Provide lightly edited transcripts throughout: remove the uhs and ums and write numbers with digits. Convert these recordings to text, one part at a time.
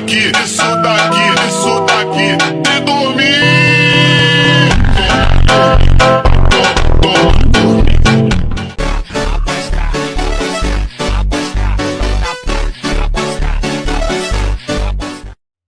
daqui, isso daqui, e dormir.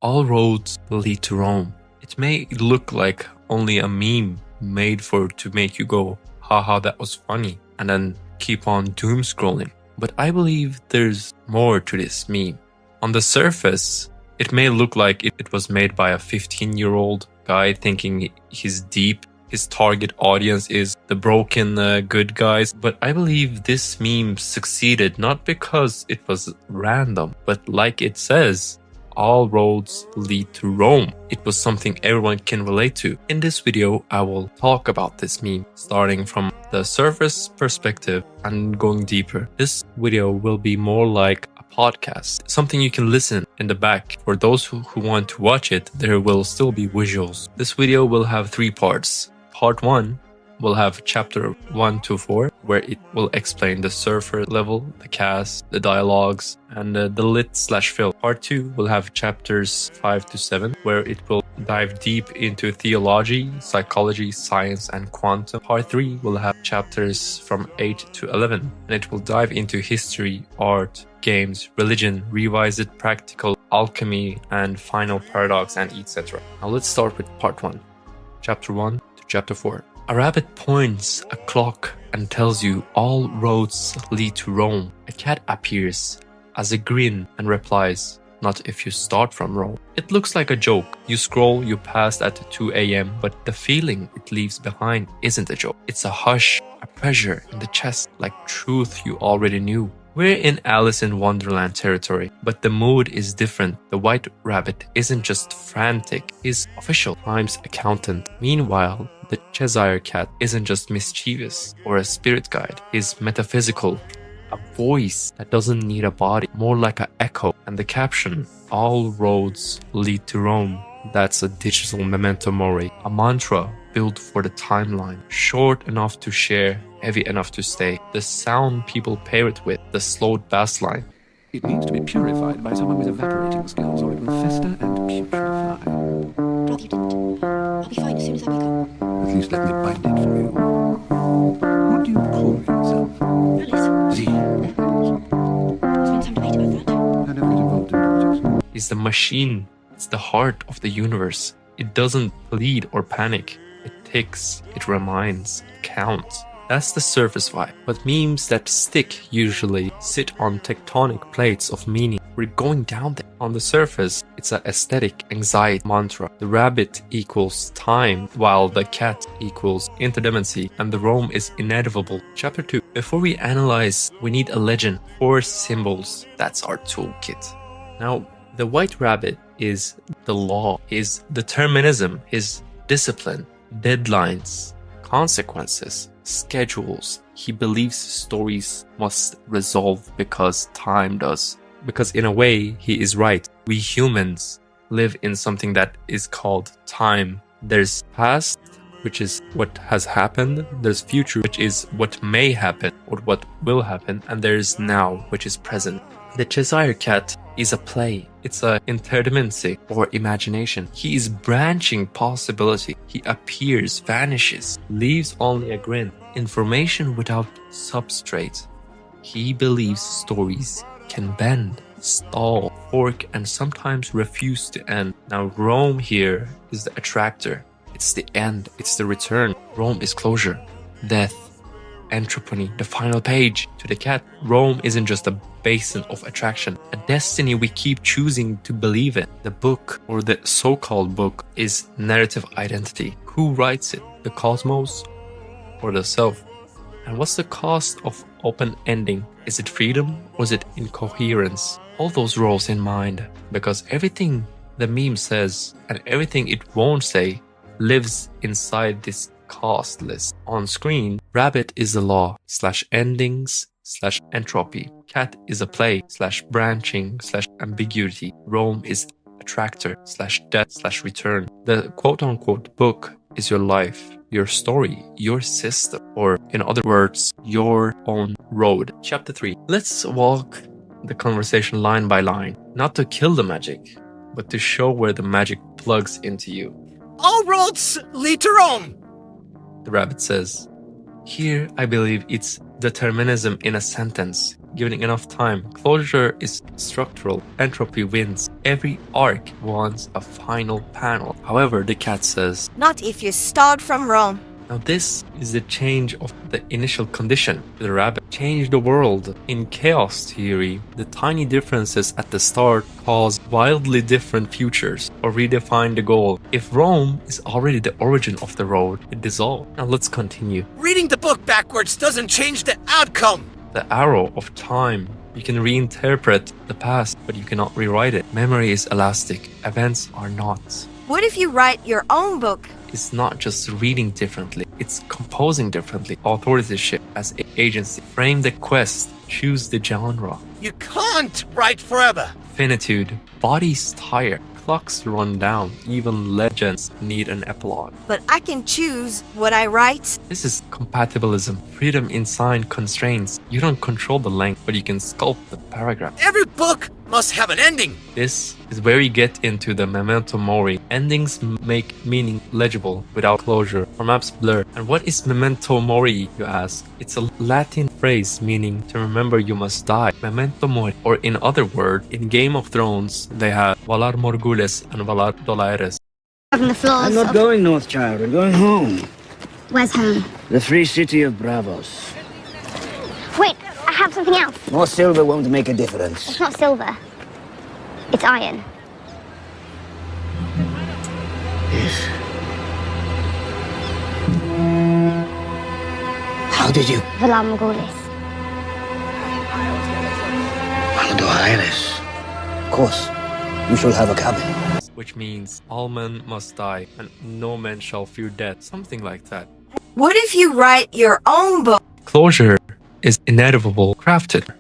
All roads lead to Rome. It may look like only a meme made to make you go, haha, that was funny, and then keep on doom scrolling. But I believe there's more to this meme. On the surface, it may look like it was made by a 15-year-old guy thinking he's deep. His target audience is the broken good guys. But I believe this meme succeeded not because it was random, but like it says, all roads lead to Rome. It was something everyone can relate to. In this video, I will talk about this meme, starting from the surface perspective and going deeper. This video will be more like a podcast, something you can listen in the back. For those who want to watch it, there will still be visuals. This video will have 3 parts. Part 1 will have chapter 1 to 4, where it will explain the surface level, the cast, the dialogues, and the lit/fill. Part 2 will have chapters 5 to 7, where it will dive deep into theology, psychology, science, and quantum. Part 3 will have chapters from 8 to 11, and it will dive into history, art, games, religion, revised practical, alchemy, and final paradox, and etc. Now let's start with part 1, chapter 1 to chapter 4. A rabbit points a clock and tells you all roads lead to Rome. A cat appears as a grin and replies, not if you start from Rome. It looks like a joke. You scroll, you pass at 2 a.m., but the feeling it leaves behind isn't a joke. It's a hush, a pressure in the chest, like truth you already knew. We're in Alice in Wonderland territory, but the mood is different. The white rabbit isn't just frantic, he's official, crimes accountant. Meanwhile, the Cheshire cat isn't just mischievous or a spirit guide, he's metaphysical, a voice that doesn't need a body, more like an echo. And the caption, all roads lead to Rome, that's a digital memento mori, a mantra built for the timeline, short enough to share, heavy enough to stay. The sound people pair it with, the slowed bass line. It needs to be purified by someone with evaporating skills, or it will fester and putrefy. Rob, you didn't. I'll be fine as soon as I wake up. At least let me bind it for you. What do you call yourself? Alice. Z. There's been some debate about that. I never get involved in politics. It's the machine, it's the heart of the universe. It doesn't plead or panic. It ticks, it reminds, it counts. That's the surface vibe. But memes that stick usually sit on tectonic plates of meaning. We're going down there. On the surface, it's an aesthetic anxiety mantra. The rabbit equals time, while the cat equals interdependency, and the Rome is inevitable. Chapter 2. Before we analyze, we need a legend. 4 symbols. That's our toolkit. Now, the white rabbit is the law, his determinism, his discipline, deadlines, consequences, schedules. He believes stories must resolve because time does. Because in a way, he is right. We humans live in something that is called time. There's past, which is what has happened. There's future, which is what may happen or what will happen. And there's now, which is present. The Cheshire cat is a play. It's an interdependency or imagination. He is branching possibility. He appears, vanishes, leaves only a grin. Information without substrate. He believes stories can bend, stall, fork, and sometimes refuse to end. Now Rome here is the attractor. It's the end. It's the return. Rome is closure, death, entropy, the final page. To the cat, Rome isn't just a basin of attraction, a destiny we keep choosing to believe in. The book, or the so-called book, is narrative identity. Who writes it? The cosmos or the self? And what's the cost of open ending? Is it freedom or is it incoherence? All those roles in mind, because everything the meme says and everything it won't say lives inside this cost list. On screen, rabbit is the law / endings / entropy. Cat is a play / branching / ambiguity. Rome is attractor / death / return. The quote-unquote book is your life, your story, your system, or in other words, your own road. Chapter 3. Let's walk the conversation line by line, not to kill the magic, but to show where the magic plugs into you. All roads lead to Rome. The rabbit says. Here, I believe it's determinism in a sentence. Given enough time, closure is structural. Entropy wins. Every arc wants a final panel. However, the cat says, Not if you start from Rome. now this is the change of the initial condition. The rabbit changed the world. In chaos theory, the tiny differences at the start cause wildly different futures or redefine the goal. If Rome is already the origin of the road, it dissolved. Now let's continue. Reading the book backwards doesn't change the outcome. The arrow of time. You can reinterpret the past, but you cannot rewrite it. Memory is elastic. Events are not. What if you write your own book? It's not just reading differently, it's composing differently. Authorship as agency. Frame the quest. Choose the genre. You can't write forever. Finitude. Bodies tire. Clocks run down. Even legends need an epilogue. But I can choose what I write. This is compatibilism. Freedom inside constraints. You don't control the length, but you can sculpt the paragraph. Every book must have an ending. This is where we get into the memento mori. Endings make meaning legible without closure, or maps blur. And what is memento mori, you ask? It's a Latin phrase meaning to remember you must die. Memento mori. Or in other words, in Game of Thrones, they have Valar Morghulis and Valar Dolaires. On the floors. I'm not going north, child. I'm going home. Where's home? The free city of Bravos. Wait, I have something else. More silver won't make a difference. It's not silver. It's iron. Yes. How did you? Valar Morghulis. Iris. Of course. You shall have a cabin. Which means all men must die and no man shall fear death. Something like that. What if you write your own book? Closure is inevitable, crafted.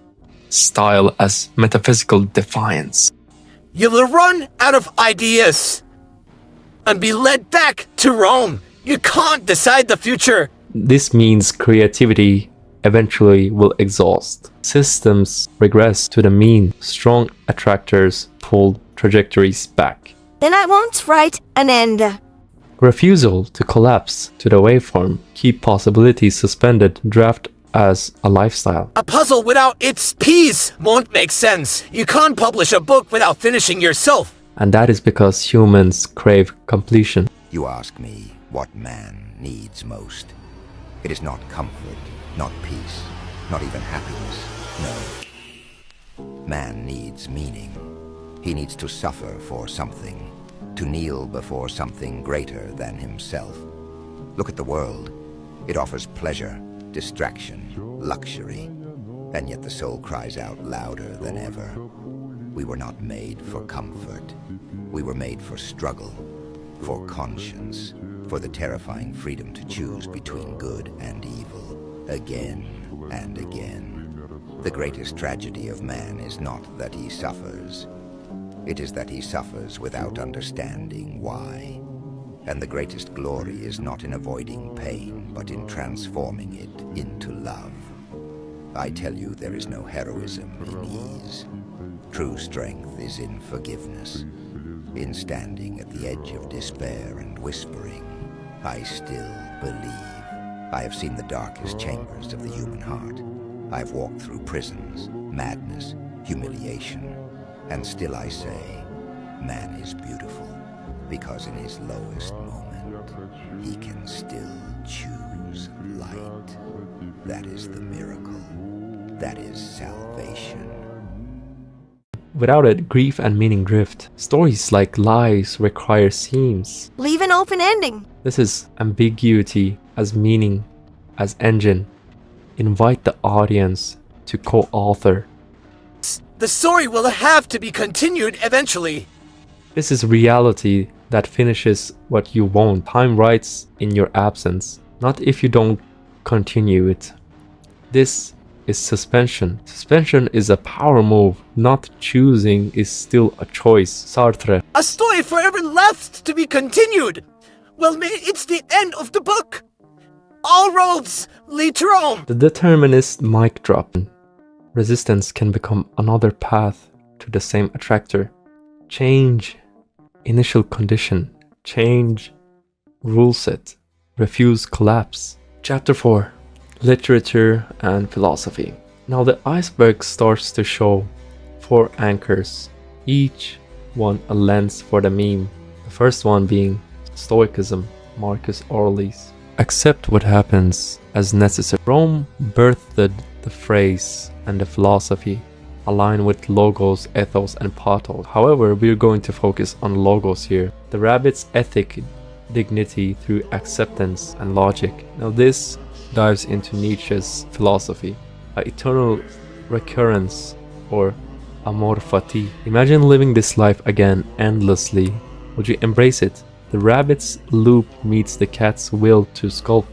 Style as metaphysical defiance. You will run out of ideas and be led back to Rome. You can't decide the future. This means creativity eventually will exhaust. Systems regress to the mean. Strong attractors pull trajectories back. Then I won't write an end. Refusal to collapse to the waveform. Keep possibilities suspended. Draft as a lifestyle. A puzzle without its piece won't make sense. You can't publish a book without finishing yourself. And that is because humans crave completion. You ask me what man needs most. It is not comfort, not peace, not even happiness. No. Man needs meaning. He needs to suffer for something, to kneel before something greater than himself. Look at the world. It offers pleasure, distraction, luxury, and yet the soul cries out louder than ever. We were not made for comfort. We were made for struggle, for conscience, for the terrifying freedom to choose between good and evil, again and again. The greatest tragedy of man is not that he suffers. It is that he suffers without understanding why. And the greatest glory is not in avoiding pain, but in transforming it into love. I tell you, there is no heroism in ease. True strength is in forgiveness, in standing at the edge of despair and whispering, I still believe. I have seen the darkest chambers of the human heart. I have walked through prisons, madness, humiliation, and still I say, man is beautiful, because in his lowest moment, he can still choose light. That is the miracle. That is salvation. Without it, grief and meaning drift. Stories like lies require seams. Leave an open ending. This is ambiguity as meaning, as engine. Invite the audience to co-author. The story will have to be continued eventually. This is reality that finishes what you want. Time writes in your absence, not if you don't continue it. This is suspension. Suspension is a power move. Not choosing is still a choice. Sartre. A story forever left to be continued. Well, it's the end of the book. All roads lead to Rome. The determinist mic drop. Resistance can become another path to the same attractor. Change initial condition. Change rule set. Refuse collapse. Chapter 4. Literature and philosophy. Now the iceberg starts to show 4 anchors, each one a lens for the meme. The first one being Stoicism, Marcus Aurelius. Accept what happens as necessary. Rome birthed the phrase and the philosophy align with logos, ethos and pathos. However, we're going to focus on logos here. The rabbit's ethic, dignity through acceptance and logic. Now this dives into Nietzsche's philosophy, an eternal recurrence or amor fati. Imagine living this life again endlessly. Would you embrace it? The rabbit's loop meets the cat's will to sculpt,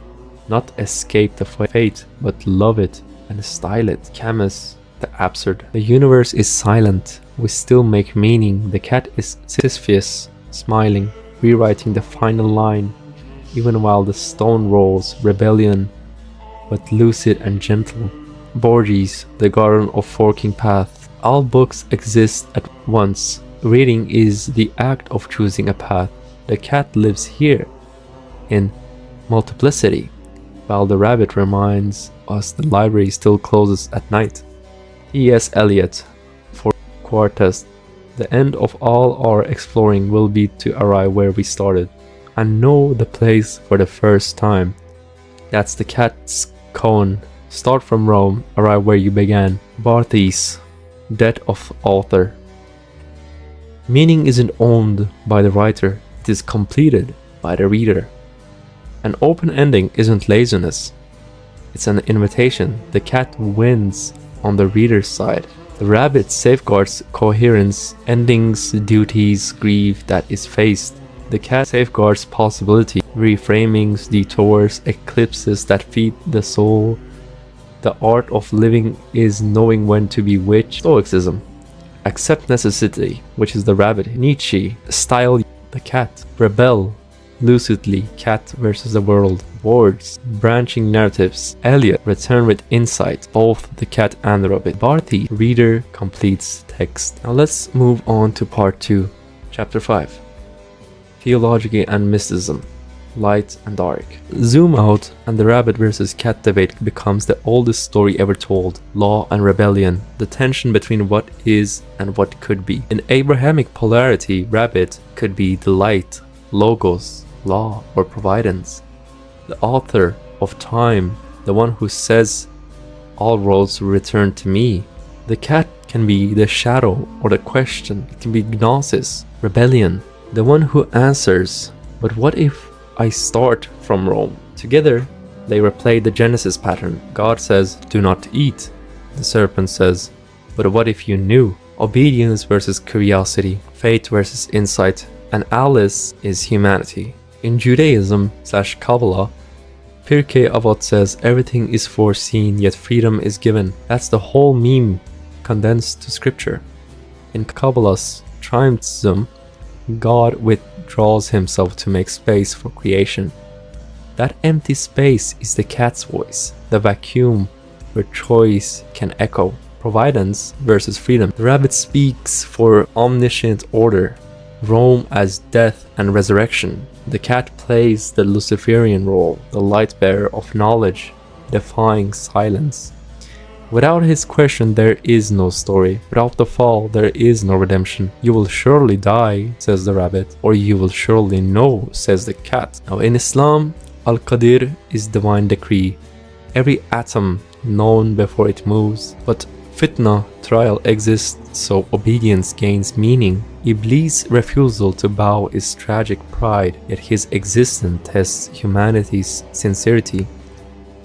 not escape the fate, but love it and style it. Camus, the absurd. The universe is silent. We still make meaning. The cat is Sisyphus, smiling, rewriting the final line, even while the stone rolls, rebellion, but lucid and gentle. Borges, the garden of forking paths. All books exist at once. Reading is the act of choosing a path. The cat lives here, in multiplicity, while the rabbit reminds us the library still closes at night. T.S. Eliot, for Quartus, the end of all our exploring will be to arrive where we started, and know the place for the first time. That's the cat's koan. Start from Rome, arrive where you began. Barthes, death of author. Meaning isn't owned by the writer, it is completed by the reader. An open ending isn't laziness, it's an invitation. The cat wins on the reader's side. The rabbit safeguards coherence, endings, duties, grief that is faced. The cat safeguards possibility, reframings, detours, eclipses that feed the soul. The art of living is knowing when to be which. Stoicism. Accept necessity, which is the rabbit. Nietzsche. Style the cat. Rebel. Lucidly. Cat versus the world. Words. Branching narratives. Eliot. Return with insight. Both the cat and the rabbit. Barthes. Reader completes text. Now let's move on to part 2. Chapter 5. Theology and mysticism. Light and dark. Zoom out and the rabbit versus cat debate becomes the oldest story ever told. Law and rebellion. The tension between what is and what could be. In Abrahamic polarity, rabbit could be the light, logos, law, or providence. The author of time, the one who says, all roads will return to me. The cat can be the shadow or the question. It can be gnosis, rebellion, the one who answers, but what if I start from Rome? Together, they replay the Genesis pattern. God says, do not eat. The serpent says, but what if you knew? Obedience versus curiosity, faith versus insight, and Alice is humanity. In Judaism / Kabbalah, Pirkei Avot says everything is foreseen, yet freedom is given. That's the whole meme condensed to scripture. In Kabbalah's Triumphalism, God withdraws himself to make space for creation. That empty space is the cat's voice, the vacuum where choice can echo. Providence versus freedom. The rabbit speaks for omniscient order. Rome as death and resurrection. The cat plays the Luciferian role, the light bearer of knowledge, defying silence. Without his question, there is no story. Without the fall, there is no redemption. You will surely die, says the rabbit, or you will surely know, says the cat. Now in Islam, Al-Qadir is divine decree. Every atom known before it moves. But fitna, trial, exists so obedience gains meaning. Iblis' refusal to bow is tragic pride, yet his existence tests humanity's sincerity.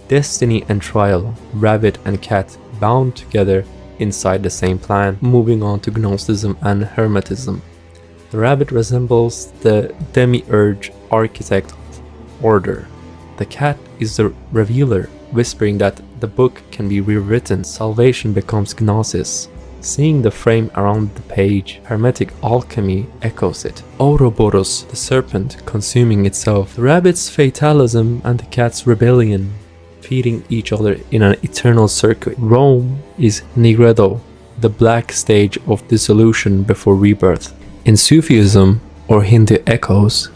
Destiny and trial, rabbit and cat bound together inside the same plan. Moving on to Gnosticism and Hermetism. The rabbit resembles the demiurge architect of order. The cat is the revealer, whispering that the book can be rewritten. Salvation becomes gnosis. Seeing the frame around the page, hermetic alchemy echoes it. Ouroboros, the serpent consuming itself. The rabbit's fatalism and the cat's rebellion, feeding each other in an eternal circuit. Rome is Nigredo, the black stage of dissolution before rebirth. In Sufism or Hindu echoes,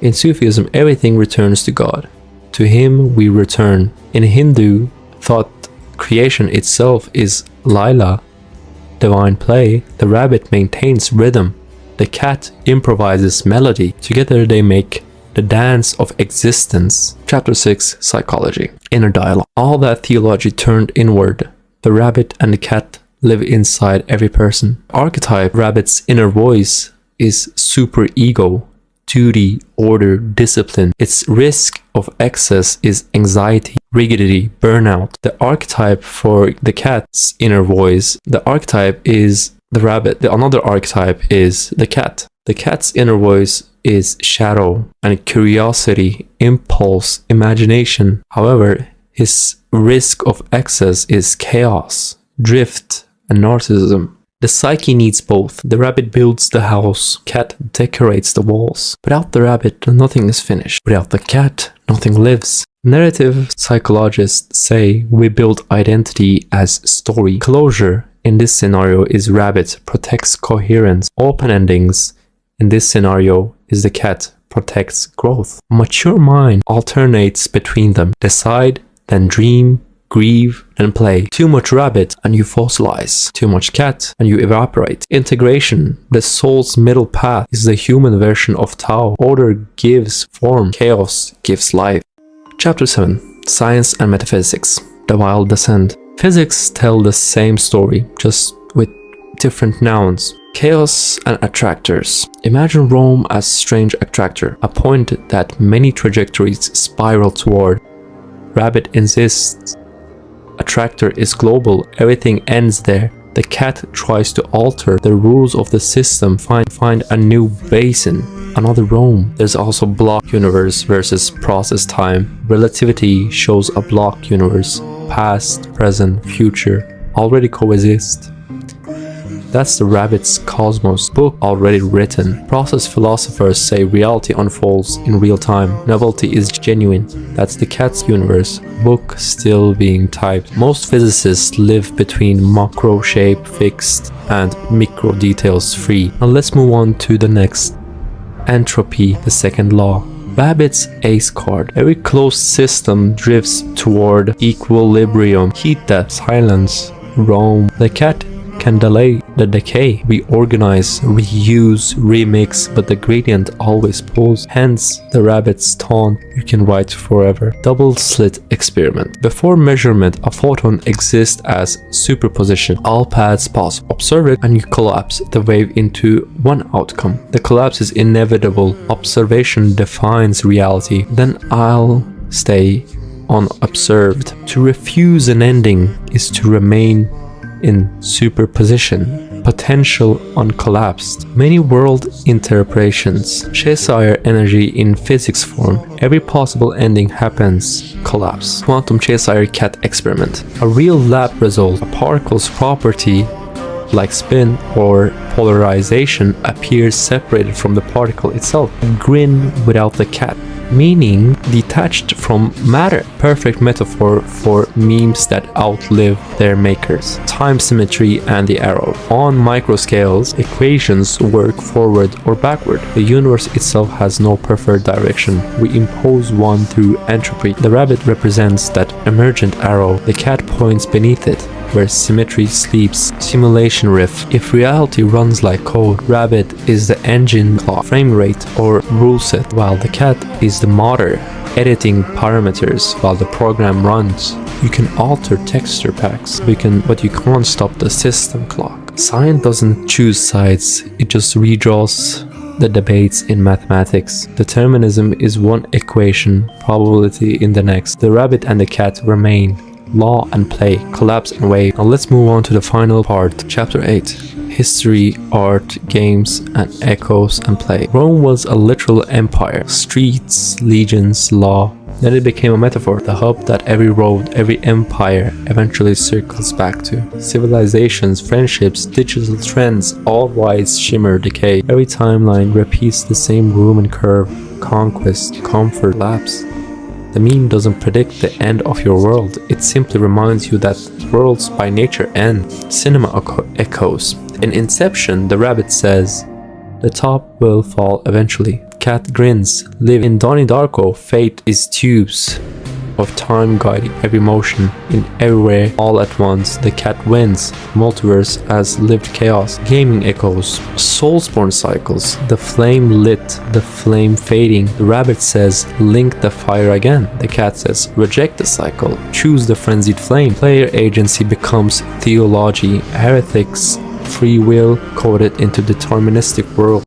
in Sufism everything returns to God. To him we return. In Hindu thought, creation itself is Lila, divine play. The rabbit maintains rhythm. The cat improvises melody. Together they make the dance of existence. Chapter 6, Psychology. Inner dialogue. All that theology turned inward. The rabbit and the cat live inside every person. Archetype rabbit's inner voice is superego, duty, order, discipline. Its risk of excess is anxiety, rigidity, burnout. The archetype for the cat's inner voice, the archetype is the rabbit. The another archetype is the cat. The cat's inner voice is shadow and curiosity, impulse, imagination. However, his risk of excess is chaos, drift, and narcissism. The psyche needs both. The rabbit builds the house, cat decorates the walls. Without the rabbit, nothing is finished. Without the cat, nothing lives. Narrative psychologists say we build identity as story. Closure in this scenario is rabbit, protects coherence. Open endings in this scenario is the cat, protects growth. Mature mind alternates between them. Decide, then dream, grieve, and play. Too much rabbit and you fossilize. Too much cat and you evaporate. Integration, the soul's middle path, is the human version of Tao. Order gives form, chaos gives life. Chapter 7, Science and Metaphysics. The Wild Descent. Physics tell the same story, just with different nouns. Chaos and attractors. Imagine Rome as strange attractor, a point that many trajectories spiral toward. Rabbit insists attractor is global, everything ends there. The cat tries to alter the rules of the system, find a new basin, another Rome. There's also block universe versus process time. Relativity shows a block universe. Past, present, future already coexist. That's the rabbit's cosmos, book already written. Process philosophers say reality unfolds in real time. Novelty is genuine. That's the cat's universe, book still being typed. Most physicists live between macro shape fixed and micro details free. Now let's move on to the next. Entropy, the second law. Babbitt's ace card. Every closed system drifts toward equilibrium. Heat death, silence, Rome. The cat can delay the decay, reorganize, reuse, remix, but the gradient always pulls. Hence the rabbit's taunt, you can write forever. Double-slit experiment. Before measurement, a photon exists as superposition. All paths pass. Observe it and you collapse the wave into one outcome. The collapse is inevitable. Observation defines reality. Then I'll stay unobserved. To refuse an ending is to remain in superposition, potential uncollapsed. Many world interpretations. Cheshire energy in physics form. Every possible ending happens. Collapse. Quantum Cheshire cat experiment. A real lab result. A particle's property, like spin or polarization, appears separated from the particle itself. A grin without the cat, meaning detached from matter. Perfect metaphor for memes that outlive their makers. Time symmetry and the arrow. On microscales, equations work forward or backward. The universe itself has no preferred direction. We impose one through entropy. The rabbit represents that emergent arrow. The cat points beneath it, where symmetry sleeps. Simulation riff. If reality runs like code, rabbit is the engine clock, frame rate, or rule set, while the cat is the motor, editing parameters while the program runs. You can alter texture packs, but you can't stop the system clock. Science doesn't choose sides, it just redraws the debates in mathematics. Determinism is one equation, probability in the next. The rabbit and the cat remain. Law and play, collapse and wave. Now let's move on to the final part, chapter 8. History, art, games, and echoes and play. Rome was a literal empire. Streets, legions, law. Then it became a metaphor, the hub that every road, every empire eventually circles back to. Civilizations, friendships, digital trends, all rise, shimmer, decay. Every timeline repeats the same Roman curve. Conquest, comfort, lapse. The meme doesn't predict the end of your world, it simply reminds you that worlds by nature end. Cinema echoes. In Inception, the rabbit says, The top will fall eventually. Cat grins. Live in Donnie Darko. Fate is tubes of time guiding every motion in everywhere all at once. The cat wins. Multiverse as lived chaos. Gaming echoes. Soulsborne cycles. The flame lit. The flame fading. The rabbit says link the fire again. The cat says reject the cycle. Choose the frenzied flame. Player agency becomes theology. Heretics free will coded into deterministic world.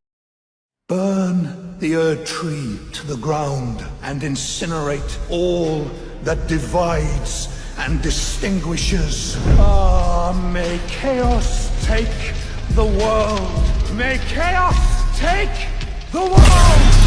Burn the Erd tree to the ground and incinerate all that divides and distinguishes. Ah, may chaos take the world. May chaos take the world!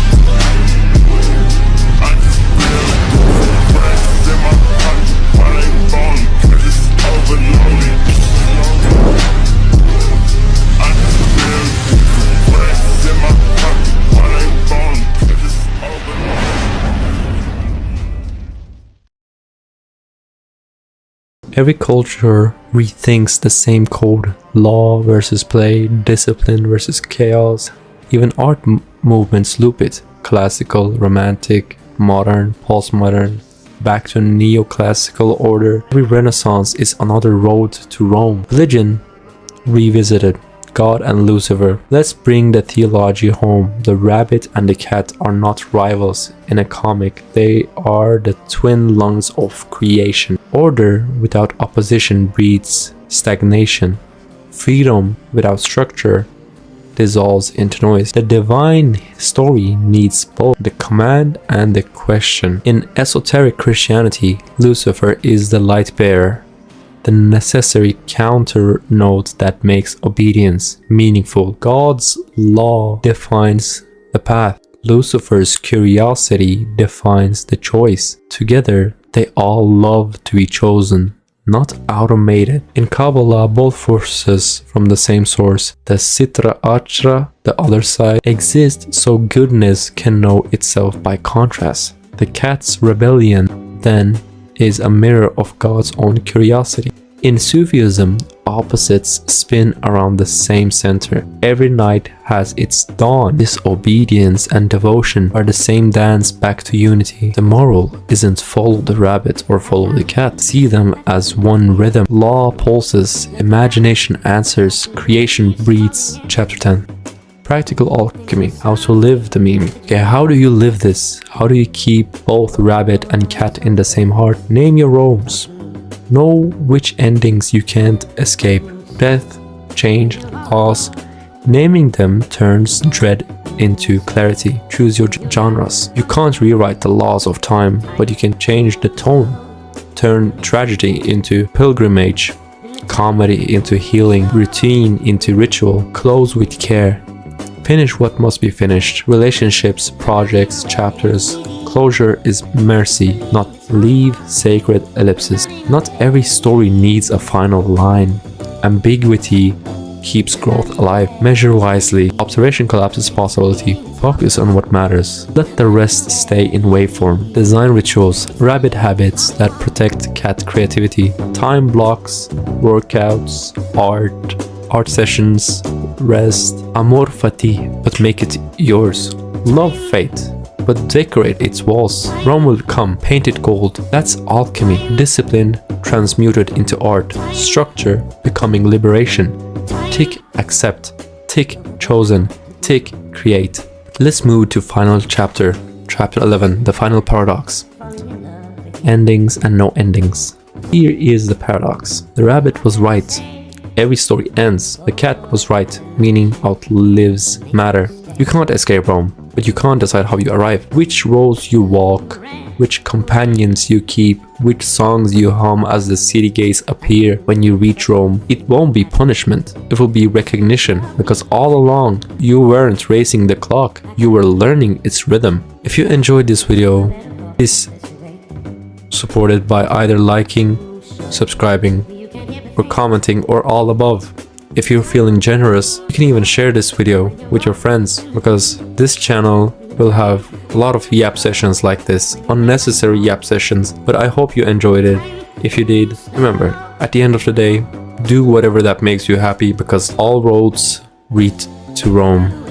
Every culture rethinks the same code. Law versus play, discipline versus chaos. Even art movements loop it. Classical, romantic, modern, postmodern, back to neoclassical order. Every renaissance is another road to Rome. Religion revisited. God and Lucifer. Let's bring the theology home. The rabbit and the cat are not rivals in a comic. They are the twin lungs of creation. Order without opposition breeds stagnation. Freedom without structure dissolves into noise. The divine story needs both the command and the question. In esoteric Christianity, Lucifer is the light bearer, the necessary counter note that makes obedience meaningful. God's law defines the path. Lucifer's curiosity defines the choice. Together, they all love to be chosen, not automated. In Kabbalah, both forces from the same source, the Sitra Achra, the other side, exist so goodness can know itself by contrast. The cat's rebellion, then, is a mirror of God's own curiosity. In Sufism, opposites spin around the same center. Every night has its dawn. Disobedience and devotion are the same dance back to unity. The moral isn't follow the rabbit or follow the cat. See them as one rhythm. Law pulses, imagination answers, creation breathes. Chapter 10. Practical alchemy. How to live the meme. Okay, how do you live this? How do you keep both rabbit and cat in the same heart? Name your roams. Know which endings you can't escape. Death, change, loss. Naming them turns dread into clarity. Choose your genres. You can't rewrite the laws of time, but you can change the tone. Turn tragedy into pilgrimage, comedy into healing, routine into ritual. Close with care. Finish what must be finished. Relationships, projects, chapters. Closure is mercy, not leave sacred ellipses. Not every story needs a final line. Ambiguity keeps growth alive. Measure wisely. Observation collapses possibility. Focus on what matters. Let the rest stay in waveform. Design rituals. Rabbit habits that protect cat creativity. Time blocks, workouts, art sessions, rest. Amor fati, but make it yours. Love fate, but decorate its walls. Rome will come, painted gold. That's alchemy. Discipline transmuted into art. Structure becoming liberation. Tick, accept. Tick, chosen. Tick, create. Let's move to final chapter. Chapter 11, the final paradox. Endings and no endings. Here is the paradox. The rabbit was right. Every story ends. The cat was right. Meaning outlives matter. You can't escape Rome, but you can't decide how you arrive. Which roads you walk, which companions you keep, which songs you hum as the city gates appear when you reach Rome. It won't be punishment, it will be recognition, because all along you weren't racing the clock, you were learning its rhythm. If you enjoyed this video, please support it by either liking, subscribing, or commenting, or all above. If you're feeling generous, you can even share this video with your friends, because this channel will have a lot of yap sessions like this, unnecessary yap sessions, but I hope you enjoyed it. If you did, remember, at the end of the day, do whatever that makes you happy, because all roads lead to Rome.